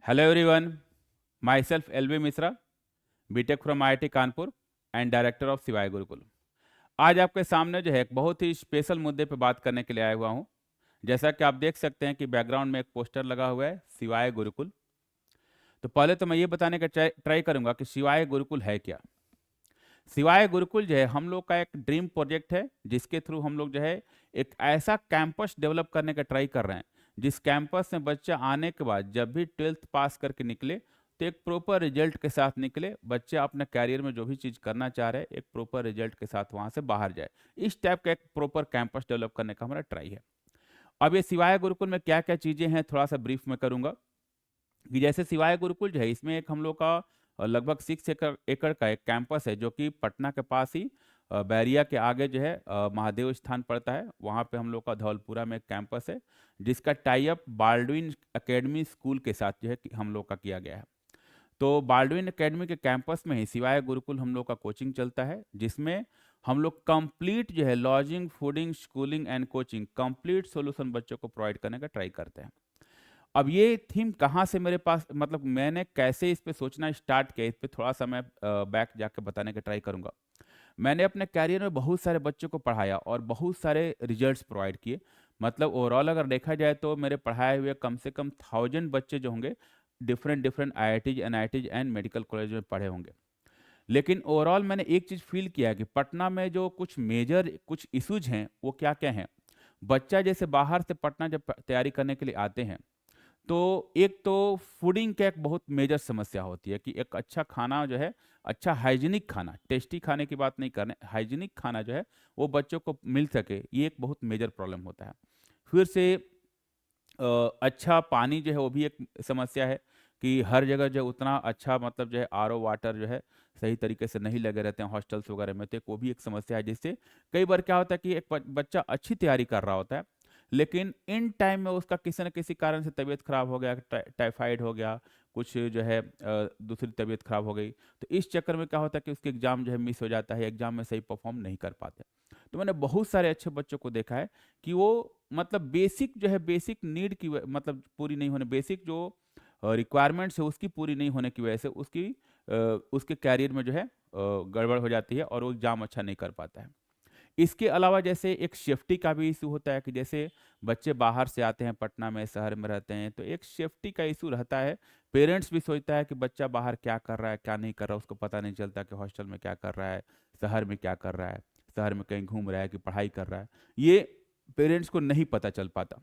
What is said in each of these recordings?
Hello everyone, myself LV Mishra, BTech from IIT Kanpur and director of Shivay Gurukul. आज आपके सामने जो है एक बहुत ही स्पेशल मुद्दे पे बात करने के लिए आया हुआ हूँ। जैसा कि आप देख सकते हैं कि बैकग्राउंड में एक पोस्टर लगा हुआ है शिवाय गुरुकुल। तो पहले तो मैं ये बताने का ट्राई करूंगा कि शिवाय गुरुकुल है क्या। शिवाय गुरुकुल जो है हम लोग का एक ड्रीम प्रोजेक्ट है, जिसके थ्रू हम लोग जो है एक ऐसा कैंपस डेवलप करने का ट्राई कर रहे हैं जिस कैंपस में बच्चा आने के बाद जब भी 12th पास करके निकले तो एक प्रॉपर रिजल्ट के साथ निकले। बच्चे अपने कैरियर में जो भी चीज़ करना चाह रहे हैं एक प्रॉपर रिजल्ट के साथ वहाँ से बाहर जाए। इस टाइप का एक प्रॉपर कैंपस डेवलप करने का हमारा ट्राई है। अब ये शिवाय गुरुकुल में क्या क्या चीज़ें हैं थोड़ा सा ब्रीफ में करूँगा कि जैसे शिवाय गुरुकुल जो है इसमें एक हम लोग का लगभग 6 एकड़ का एक कैंपस है जो कि पटना के पास ही बैरिया के आगे जो है महादेव स्थान पड़ता है। वहाँ पे हम लोग का धौलपुरा में एक कैंपस है जिसका tie up Baldwin academy school के साथ जो है हम लोग का किया गया है। तो बाल्डविन एकेडमी के कैंपस में ही शिवाय गुरुकुल हम लोग का कोचिंग चलता है, जिसमें हम लोग कंप्लीट जो है lodging fooding schooling and coaching complete solution बच्चों को प्रोवाइड करने का ट्राई करते हैं। अब ये थीम कहाँ से मेरे पास मतलब मैंने कैसे इस पे सोचना स्टार्ट किया, इस पे थोड़ा सा मैं बैक जाके बताने का ट्राई करूंगा। मैंने अपने कैरियर में बहुत सारे बच्चों को पढ़ाया और बहुत सारे रिजल्ट्स प्रोवाइड किए। मतलब ओवरऑल अगर देखा जाए तो मेरे पढ़ाए हुए कम से कम 1000 बच्चे जो होंगे different different IITs NITs and medical college में पढ़े होंगे। लेकिन ओवरऑल मैंने एक चीज़ फील किया कि पटना में जो कुछ मेजर कुछ इश्यूज हैं वो क्या क्या हैं। बच्चा जैसे बाहर से पटना जब तैयारी करने के लिए आते हैं तो एक तो फूडिंग का एक बहुत मेजर समस्या होती है कि एक अच्छा खाना जो है अच्छा हाइजीनिक खाना, टेस्टी खाने की बात नहीं करने, हाइजीनिक खाना जो है वो बच्चों को मिल सके, ये एक बहुत मेजर प्रॉब्लम होता है। फिर से अच्छा पानी जो है वो भी एक समस्या है कि हर जगह जो है उतना अच्छा मतलब जो है आरओ वाटर जो है सही तरीके से नहीं लगे रहते हैं हॉस्टल्स वगैरह में, तो एक वो भी एक समस्या है। जिससे कई बार क्या होता है कि एक बच्चा अच्छी तैयारी कर रहा होता है लेकिन इन टाइम में उसका किसी न किसी कारण से तबीयत खराब हो गया, टाइफाइड हो गया, कुछ जो है दूसरी तबीयत खराब हो गई, तो इस चक्कर में क्या होता है कि उसके एग्जाम जो है मिस हो जाता है, एग्जाम में सही परफॉर्म नहीं कर पाते। तो मैंने बहुत सारे अच्छे बच्चों को देखा है कि वो मतलब बेसिक जो है बेसिक नीड की मतलब पूरी नहीं होने, बेसिक जो रिक्वायरमेंट्स है उसकी पूरी नहीं होने की वजह से उसके कैरियर में जो है गड़बड़ हो जाती है और वो एग्जाम अच्छा नहीं कर पाता है। इसके अलावा जैसे एक सेफ्टी का भी इशू होता है कि जैसे बच्चे बाहर से आते हैं पटना में शहर में रहते हैं तो एक सेफ्टी का इशू रहता है। पेरेंट्स भी सोचता है कि बच्चा बाहर क्या कर रहा है क्या नहीं कर रहा है, उसको पता नहीं चलता कि हॉस्टल में क्या कर रहा है, शहर में क्या कर रहा है, शहर में कहीं घूम रहा है कि पढ़ाई कर रहा है, ये पेरेंट्स को नहीं पता चल पाता।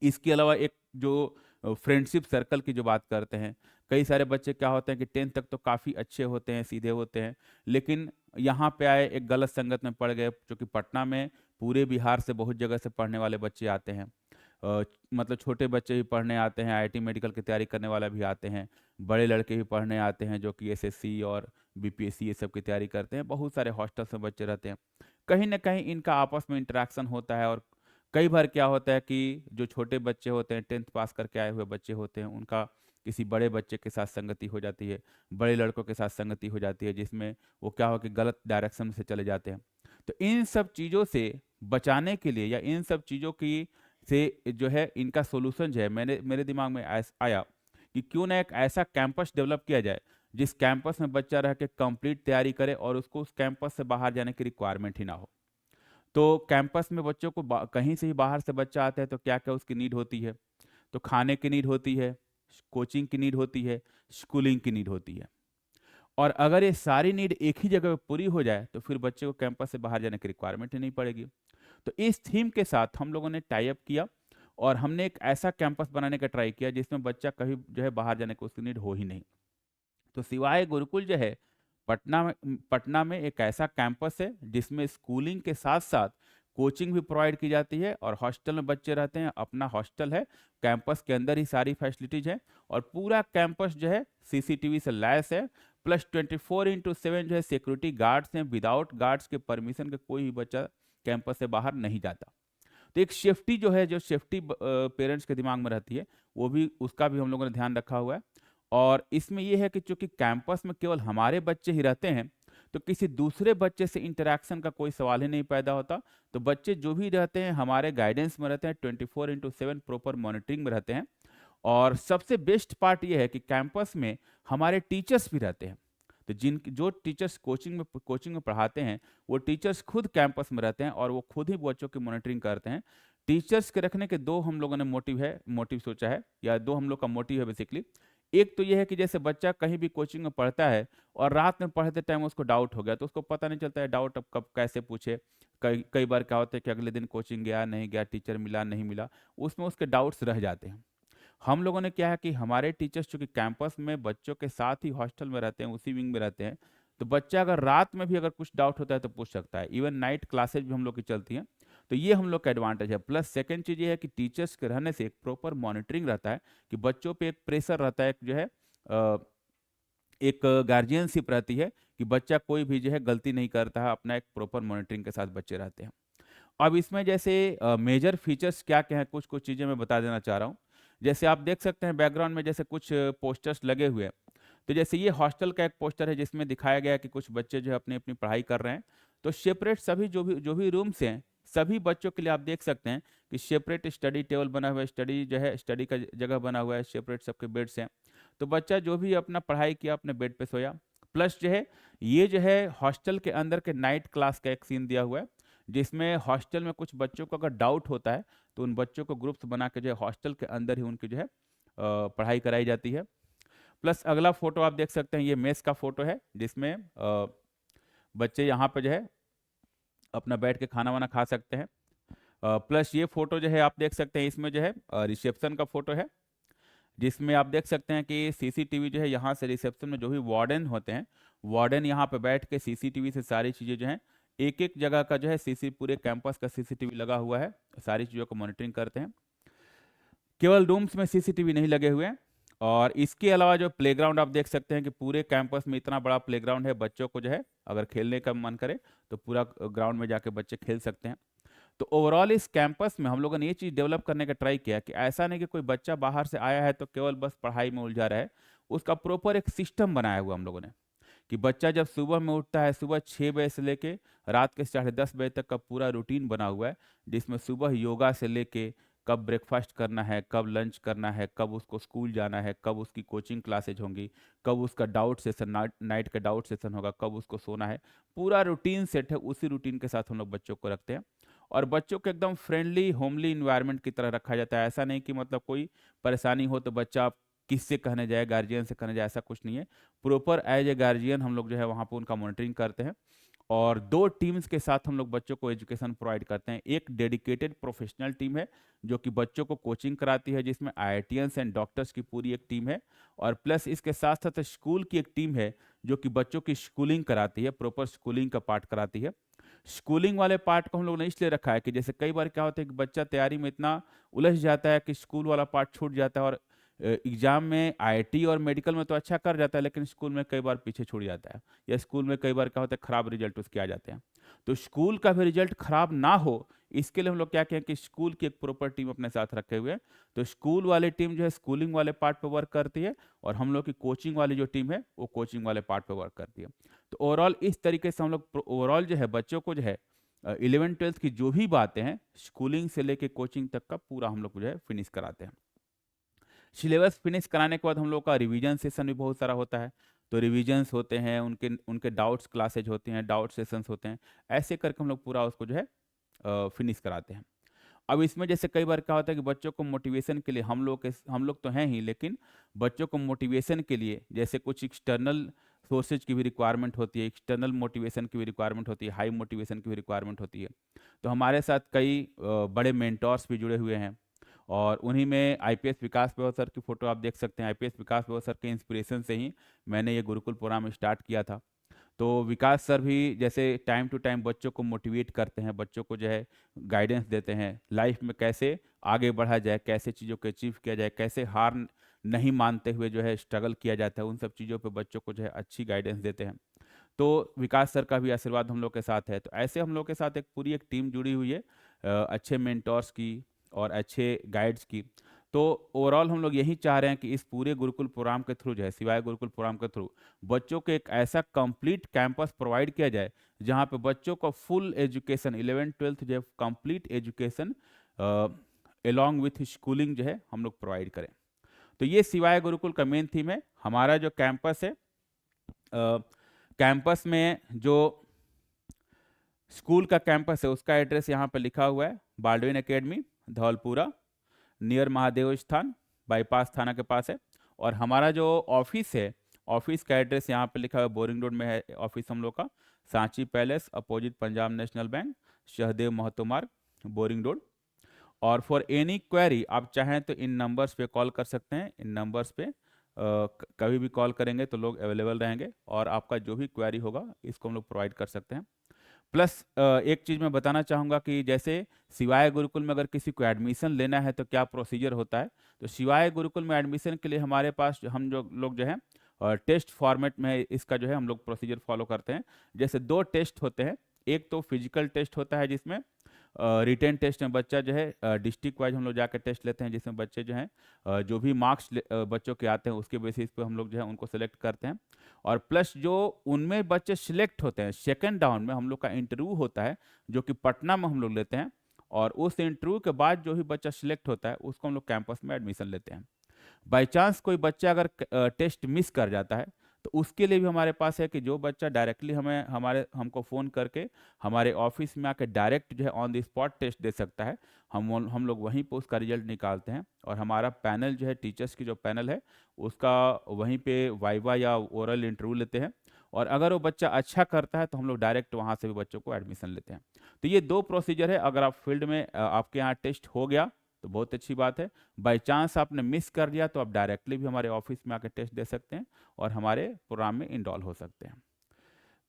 इसके अलावा एक जो फ्रेंडशिप सर्कल की जो बात करते हैं, कई सारे बच्चे क्या होते हैं कि 10th तक तो काफ़ी अच्छे होते हैं, सीधे होते हैं, लेकिन यहाँ पे आए एक गलत संगत में पड़ गए, क्योंकि पटना में पूरे बिहार से बहुत जगह से पढ़ने वाले बच्चे आते हैं। मतलब छोटे बच्चे भी पढ़ने आते हैं, आईआईटी मेडिकल की तैयारी करने वाला भी आते हैं, बड़े लड़के भी पढ़ने आते हैं जो कि एसएससी और बीपीएससी ये सब की तैयारी करते हैं, बहुत सारे हॉस्टल्स में बच्चे रहते हैं। कहीं ना कहीं इनका आपस में इंटरेक्शन होता है और कई बार क्या होता है कि जो छोटे बच्चे होते हैं 10th पास करके आए हुए बच्चे होते हैं उनका किसी बड़े बच्चे के साथ संगति हो जाती है, बड़े लड़कों के साथ संगति हो जाती है, जिसमें वो क्या हो कि गलत डायरेक्शन से चले जाते हैं। तो इन सब चीज़ों से बचाने के लिए या इन सब चीज़ों की से जो है इनका सोल्यूशन जो है मेरे दिमाग में आया कि क्यों ना एक ऐसा कैंपस डेवलप किया जाए जिस कैंपस में बच्चा रह के कंप्लीट तैयारी करे और उसको उस कैंपस से बाहर जाने की रिक्वायरमेंट ही ना हो। तो कैंपस में बच्चों को कहीं से ही बाहर से बच्चा आता है तो क्या क्या उसकी नीड होती है, तो खाने की नीड होती है, कोचिंग की नीड होती है, स्कूलिंग की नीड होती है। और अगर ये सारी नीड एक ही जगह पे पूरी हो जाए तो फिर बच्चे को कैंपस से बाहर जाने की रिक्वायरमेंट ही नहीं पड़ेगी। तो इस थीम के साथ हम लोगों ने टाई अप किया और हमने एक ऐसा कैंपस बनाने का ट्राई किया जिसमें बच्चा कहीं जो है बाहर जाने की उसकी नीड हो ही नहीं। तो शिवाय गुरुकुल जो है पटना में एक ऐसा कैंपस है जिसमें स्कूलिंग के साथ साथ कोचिंग भी प्रोवाइड की जाती है और हॉस्टल में बच्चे रहते हैं, अपना हॉस्टल है, कैंपस के अंदर ही सारी फैसिलिटीज है और पूरा कैंपस जो है सीसीटीवी से लैस है, प्लस 24/7 जो है सिक्योरिटी गार्ड्स हैं। विदाउट गार्ड्स के परमिशन के कोई भी बच्चा कैंपस से बाहर नहीं जाता। तो एक सेफ्टी जो है, जो सेफ्टी पेरेंट्स के दिमाग में रहती है, वो भी उसका भी हम लोगों ने ध्यान रखा हुआ है। और इसमें ये है कि चूंकि कैंपस में केवल हमारे बच्चे ही रहते हैं तो किसी दूसरे बच्चे से इंटरेक्शन का कोई सवाल ही नहीं पैदा होता। तो बच्चे जो भी रहते हैं हमारे गाइडेंस में रहते हैं, 24/7 प्रॉपर मॉनिटरिंग में रहते हैं और सबसे बेस्ट पार्ट ये है कि कैंपस में हमारे टीचर्स भी रहते हैं। तो जो टीचर्स कोचिंग में पढ़ाते हैं, वो टीचर्स खुद कैंपस में रहते हैं और वो खुद ही बच्चों की मॉनिटरिंग करते हैं। टीचर्स के रखने के दो हम लोगों ने मोटिव सोचा है, या दो हम लोग का मोटिव है बेसिकली। एक तो ये है कि जैसे बच्चा कहीं भी कोचिंग में पढ़ता है और रात में पढ़ते टाइम उसको डाउट हो गया, तो उसको पता नहीं चलता है डाउट अब कब कैसे पूछे। कई कई बार क्या होता है कि अगले दिन कोचिंग गया नहीं गया, टीचर मिला नहीं मिला, उसमें उसके डाउट्स रह जाते हैं। हम लोगों ने क्या है कि हमारे टीचर्स चूंकि कैंपस में बच्चों के साथ ही हॉस्टल में रहते हैं, उसी विंग में रहते हैं, तो बच्चा अगर रात में भी अगर कुछ डाउट होता है तो पूछ सकता है। इवन नाइट क्लासेज भी हम लोग की चलती हैं। तो ये हम लोग का एडवांटेज है। प्लस सेकंड चीज़ ये है कि टीचर्स के रहने से एक प्रॉपर मॉनिटरिंग रहता है, कि बच्चों पे एक प्रेशर रहता है, जो है एक गार्जियनशिप रहती है कि बच्चा कोई भी जो है गलती नहीं करता है, अपना एक प्रॉपर मॉनिटरिंग के साथ बच्चे रहते हैं। अब इसमें जैसे मेजर फीचर्स क्या क्या हैं, कुछ कुछ चीज़ें मैं बता देना चाह रहा हूँ। जैसे आप देख सकते हैं बैकग्राउंड में जैसे कुछ पोस्टर्स लगे हुए हैं। तो जैसे ये हॉस्टल का एक पोस्टर है जिसमें दिखाया गया है कि कुछ बच्चे जो है अपनी अपनी पढ़ाई कर रहे हैं। तो सेपरेट सभी जो भी रूम्स हैं, सभी बच्चों के लिए आप देख सकते हैं कि सेपरेट स्टडी टेबल बना हुआ है, स्टडी जो है स्टडी का जगह बना हुआ है, सेपरेट सबके बेड्स हैं। तो बच्चा जो भी अपना पढ़ाई किया अपने बेड पे सोया। प्लस जो है ये जो है हॉस्टल के अंदर के नाइट क्लास का एक सीन दिया हुआ है, जिसमें हॉस्टल में कुछ बच्चों को अगर डाउट होता है तो उन बच्चों को ग्रुप्स बना के जो है हॉस्टल के अंदर ही उनकी जो है पढ़ाई कराई जाती है। प्लस अगला फोटो आप देख सकते हैं, ये मेस का फोटो है, जिसमें बच्चे यहाँ पे जो है अपना बैठ के खाना वाना खा सकते हैं। प्लस ये फोटो जो है आप देख सकते हैं, इसमें जो है रिसेप्शन का फोटो है, जिसमें आप देख सकते हैं कि सीसीटीवी जो है यहाँ से रिसेप्शन में जो भी वार्डन होते हैं, वार्डन यहाँ पे बैठ के सीसीटीवी से सारी चीज़ें जो हैं, एक एक जगह का जो है पूरे कैंपस का सीसीटीवी लगा हुआ है, सारी चीज़ों को मॉनिटरिंग करते हैं। केवल रूम्स में सीसीटीवी नहीं लगे हुए हैं। और इसके अलावा जो प्लेग्राउंड आप देख सकते हैं कि पूरे कैंपस में इतना बड़ा प्लेग्राउंड है, बच्चों को जो है अगर खेलने का मन करे तो पूरा ग्राउंड में जाके बच्चे खेल सकते हैं। तो ओवरऑल इस कैंपस में हम लोगों ने ये चीज़ डेवलप करने का ट्राई किया कि ऐसा नहीं कि कोई बच्चा बाहर से आया है तो केवल बस पढ़ाई में उलझा रहा है। उसका प्रॉपर एक सिस्टम बनाया हुआ हम लोगों ने, कि बच्चा जब सुबह में उठता है, सुबह 6 बजे से लेके रात के 10:30 बजे तक का पूरा रूटीन बना हुआ है, जिसमें सुबह योगा से लेके कब ब्रेकफास्ट करना है, कब लंच करना है, कब उसको स्कूल जाना है, कब उसकी कोचिंग क्लासेज होंगी, कब उसका डाउट सेशन नाइट का डाउट सेशन होगा, कब उसको सोना है, पूरा रूटीन सेट है। उसी रूटीन के साथ हम लोग बच्चों को रखते हैं और बच्चों को एकदम फ्रेंडली होमली इन्वायरमेंट की तरह रखा जाता है। ऐसा नहीं कि मतलब कोई परेशानी हो तो बच्चा किससे कहने जाए, गार्जियन से कहने जाए, ऐसा कुछ नहीं है। प्रॉपर एज ए गार्जियन हम लोग जो है वहाँ पर उनका मॉनिटरिंग करते हैं। और दो टीम्स के साथ हम लोग बच्चों को एजुकेशन प्रोवाइड करते हैं। एक डेडिकेटेड प्रोफेशनल टीम है जो कि बच्चों को कोचिंग कराती है, जिसमें आईआईटीएंस एंड डॉक्टर्स की पूरी एक टीम है। और प्लस इसके साथ साथ स्कूल की एक टीम है जो कि बच्चों की स्कूलिंग कराती है, प्रॉपर स्कूलिंग का पार्ट कराती है। स्कूलिंग वाले पार्ट को हम लोग ने इसलिए रखा है कि जैसे कई बार क्या होता है कि बच्चा तैयारी में इतना उलझ जाता है कि स्कूल वाला पार्ट छूट जाता है, और एग्जाम में आईआईटी और मेडिकल में तो अच्छा कर जाता है लेकिन स्कूल में कई बार पीछे छूट जाता है, या स्कूल में कई बार क्या होता है खराब रिजल्ट उसके आ जाते हैं। तो स्कूल का भी रिजल्ट खराब ना हो, इसके लिए हम लोग क्या कहें कि स्कूल की एक प्रॉपर टीम अपने साथ रखे हुए हैं। तो स्कूल वाली टीम जो है स्कूलिंग वाले पार्ट पे वर्क करती है, और हम लोग की कोचिंग वाली जो टीम है वो कोचिंग वाले पार्ट पे वर्क करती है। तो ओवरऑल इस तरीके से हम लोग ओवरऑल जो है बच्चों को जो है 11th-12th की जो भी बातें हैं, स्कूलिंग से लेके कोचिंग तक का पूरा हम लोग जो है फिनिश कराते हैं। सिलेबस फिनिश कराने के बाद हम लोग का रिवीजन सेशन भी बहुत सारा होता है। तो रिवीजन्स होते हैं, उनके उनके डाउट्स क्लासेज होते हैं, डाउट सेशंस होते हैं। ऐसे करके हम लोग पूरा उसको जो है फिनिश कराते हैं। अब इसमें जैसे कई बार क्या होता है कि बच्चों को मोटिवेशन के लिए हम लोग तो हैं ही, लेकिन बच्चों को मोटिवेशन के लिए जैसे कुछ एक्सटर्नल सोर्सेज की भी रिक्वायरमेंट होती है, एक्सटर्नल मोटिवेशन की भी रिक्वायरमेंट होती है, हाई मोटिवेशन की भी रिक्वायरमेंट होती है। तो हमारे साथ कई बड़े मेंटोर्स भी जुड़े हुए हैं, और उन्हीं में आईपीएस विकास बेवा सर की फ़ोटो आप देख सकते हैं। आईपीएस विकास बेवा सर के इंस्पिरेशन से ही मैंने ये गुरुकुल प्रोग्राम स्टार्ट किया था। तो विकास सर भी जैसे टाइम टू टाइम बच्चों को मोटिवेट करते हैं, बच्चों को जो है गाइडेंस देते हैं, लाइफ में कैसे आगे बढ़ा जाए, कैसे चीज़ों को अचीव किया जाए, कैसे हार नहीं मानते हुए जो है स्ट्रगल किया जाता है, उन सब चीज़ों पे बच्चों को जो है अच्छी गाइडेंस देते हैं। तो विकास सर का भी आशीर्वाद हम लोग के साथ है। तो ऐसे हम लोग के साथ एक पूरी एक टीम जुड़ी हुई है, अच्छे मेंटोर्स की और अच्छे गाइड्स की। तो ओवरऑल हम लोग यही चाह रहे हैं कि इस पूरे गुरुकुल प्रोग्राम के थ्रू जो है, शिवाय गुरुकुल प्रोग्राम के थ्रू बच्चों को एक ऐसा कंप्लीट कैंपस प्रोवाइड किया जाए जहाँ पे बच्चों को फुल एजुकेशन 11th-12th जो है complete education along with schooling जो है हम लोग प्रोवाइड करें। तो ये सिवाय गुरुकुल का मेन थीम है। हमारा जो कैंपस है, कैंपस में जो स्कूल का कैंपस है उसका एड्रेस यहाँ पर लिखा हुआ है, Baldwin academy, Dhaulpura, near Mahadev स्थान, बाईपास थाना के पास है। और हमारा जो ऑफिस है, ऑफिस का एड्रेस यहाँ पे लिखा हुआ है, बोरिंग रोड में है ऑफिस हम लोग का, Sanchi palace opposite Punjab national bank, Sahdev Mahto Marg, boring road. और फॉर एनी क्वेरी आप चाहें तो इन नंबर्स पे कॉल कर सकते हैं। इन नंबर्स पे कभी भी कॉल करेंगे तो लोग अवेलेबल रहेंगे और आपका जो भी क्वेरी होगा इसको हम लोग प्रोवाइड कर सकते हैं। प्लस एक चीज़ मैं बताना चाहूँगा कि जैसे सिवाय गुरुकुल में अगर किसी को एडमिशन लेना है तो क्या प्रोसीजर होता है। तो सिवाय गुरुकुल में एडमिशन के लिए हमारे पास हम जो लोग जो है टेस्ट फॉर्मेट में इसका जो है हम लोग प्रोसीजर फॉलो करते हैं। जैसे 2 टेस्ट होते हैं, एक तो फिजिकल टेस्ट होता है जिसमें रिटेन टेस्ट में बच्चा जो है डिस्ट्रिक्ट वाइज हम लोग जाकर टेस्ट लेते हैं, जिसमें बच्चे जो हैं जो भी मार्क्स बच्चों के आते हैं उसके बेसिस पे हम लोग जो है उनको सेलेक्ट करते हैं। और प्लस जो उनमें बच्चे सिलेक्ट होते हैं, सेकेंड राउंड में हम लोग का इंटरव्यू होता है जो कि पटना में हम लोग लेते हैं। और उस इंटरव्यू के बाद जो भी बच्चा सिलेक्ट होता है उसको हम लोग कैंपस में एडमिशन लेते हैं। बाई चांस कोई बच्चा अगर टेस्ट मिस कर जाता है तो उसके लिए भी हमारे पास है कि जो बच्चा डायरेक्टली हमको फ़ोन करके हमारे ऑफिस में आकर डायरेक्ट जो है ऑन द स्पॉट टेस्ट दे सकता है। हम लोग वहीं पे उसका रिजल्ट निकालते हैं और हमारा पैनल जो है, टीचर्स की जो पैनल है उसका वहीं पे वाइवा या ओरल इंटरव्यू लेते हैं। और अगर वो बच्चा अच्छा करता है तो हम लोग डायरेक्ट वहाँ से भी बच्चों को एडमिशन लेते हैं। तो ये 2 प्रोसीजर है। अगर आप फील्ड में आपके यहाँ टेस्ट हो गया तो बहुत अच्छी बात है। बाई चांस आपने मिस कर दिया तो आप डायरेक्टली भी हमारे ऑफिस में आकर टेस्ट दे सकते हैं और हमारे प्रोग्राम में इनरोल हो सकते हैं।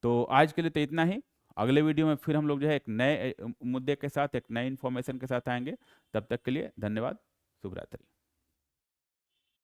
तो आज के लिए तो इतना ही। अगले वीडियो में फिर हम लोग जो है एक नए मुद्दे के साथ, एक नए इन्फॉर्मेशन के साथ आएंगे। तब तक के लिए धन्यवाद। शुभ रात्रि।